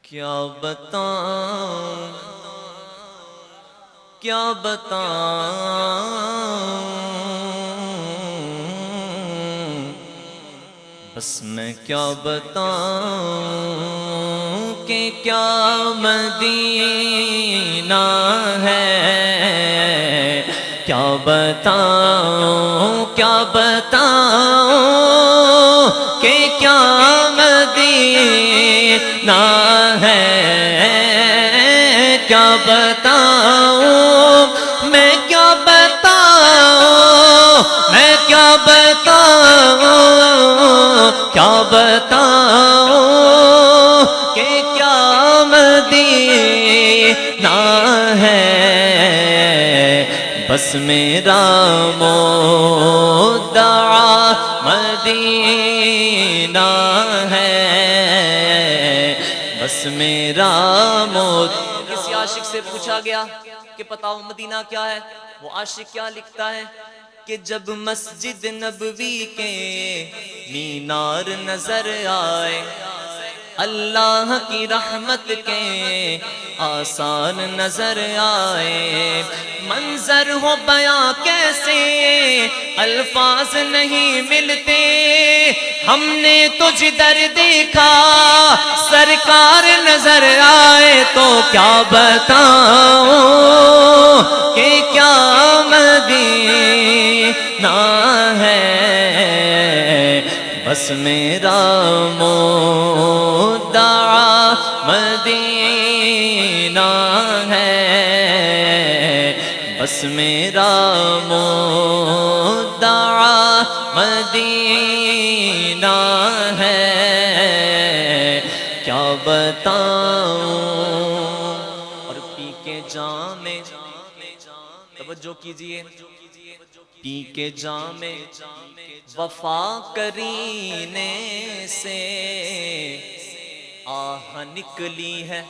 کیا بتاؤں کیا بتاؤں بس میں کیا بتاؤں کہ کیا مدینہ ہے کیا بتاؤں کہ کیا مدینہ ہے کیا بتاؤں میں کیا بتاؤں کہ کیا مدینہ ہے بس میرا مدعا مدینہ ہے بس میرا کسی عاشق سے پوچھا گیا کہ بتاؤ مدینہ کیا ہے؟ وہ عاشق کیا لکھتا ہے کہ جب مسجد نبوی کے مینار نظر آئے اللہ کی رحمت کے آثار نظر آئے منظر ہو بیاں کیسے الفاظ نہیں ملتے ہم نے تو جدھر دیکھا سرکار نظر آئے تو کیا بتاؤں کہ کیا مدینہ ہے بس میرا مدعا مدینہ ہے بس میرا مدعا مدینہ ہے کیا بتاؤں اور پی کے جام توجہ کیجئے پی کے جام وفا کرینے سے آہ نکلی ہے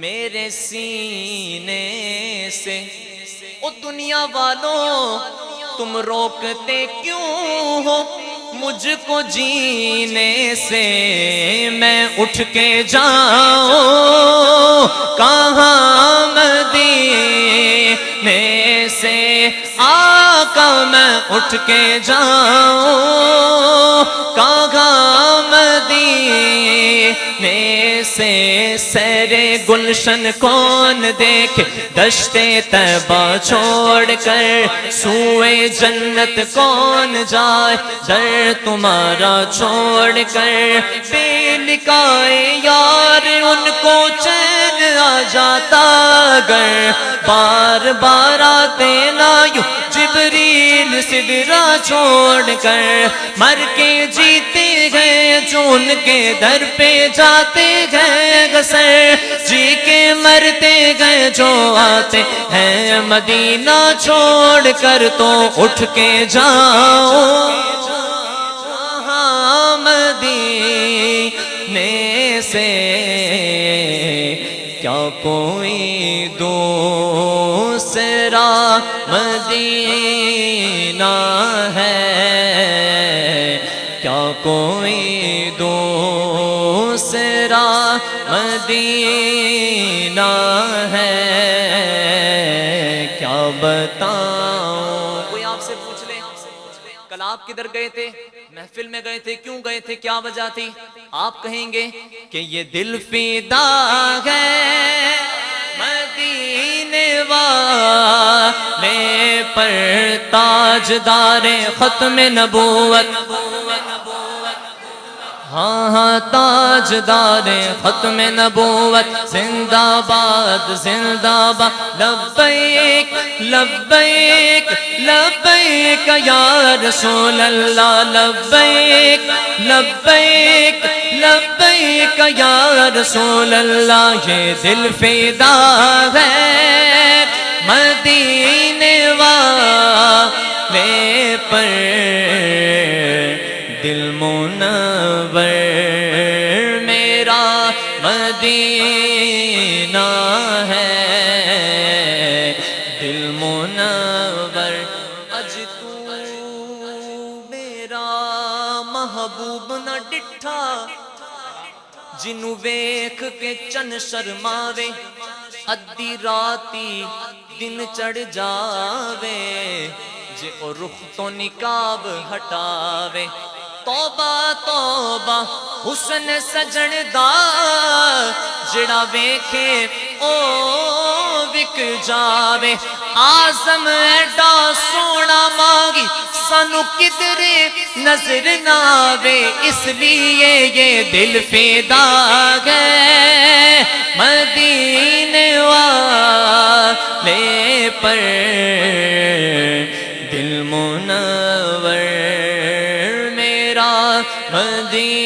میرے سینے سے او دنیا والوں تم روکتے کیوں ہو مجھ کو جینے سے میں اٹھ کے جاؤں کہاں مدینے سے آقا میں اٹھ کے جاؤں کہاں مدینے سے سیر گلشن کون دیکھے دشت طیبہ چھوڑ کر سوئے جنت کون جائے در تمہارا چھوڑ کر بے لکھائے یار ان کو چین آ جاتا گر بار بار آتے نہ یوں جبریل سدرا چھوڑ کر مر کے جیتے گئے جو ان کے در پہ جاتے گئے گسر جی کے مرتے گئے جو آتے ہیں مدینہ چھوڑ کر تو اٹھ کے جاؤ مدینے سے کیا کوئی دوسرا مدینہ ہے کیا کوئی دوسرا مدینہ ہے کیا بتاؤں کوئی آپ سے پوچھ لے کل آپ کدھر گئے تھے محفل میں گئے تھے کیوں گئے تھے کیا وجہ تھی آپ کہیں گے کہ یہ دل فدا ہے مدینے والے پر تاجدار ختم نبوت ہاں ہاں تاجدار ختم نبوت زندہ باد لبیک لبیک لبیک یا رسول اللہ لبیک لبیک لبیک یا رسول اللہ یہ دل فدا ہے مدینے والے پر دل منور میرا مدینہ ہے دل منور اج تو میرا محبوب نہ ڈٹھا جنوں ویکھ کے چن شرماوے ادھی راتی دن چڑھ جاوے جے او رخ تو نقاب ہٹاوے توبہ توبہ حسن سجن دا جڑا ویکھے او وک جاوے آزم ایڈا سونا مانگی سانو کدرے نظر نہ آوے اس لیے یہ دل فدا گئے مدینے والے پر دل منور میرا مدینے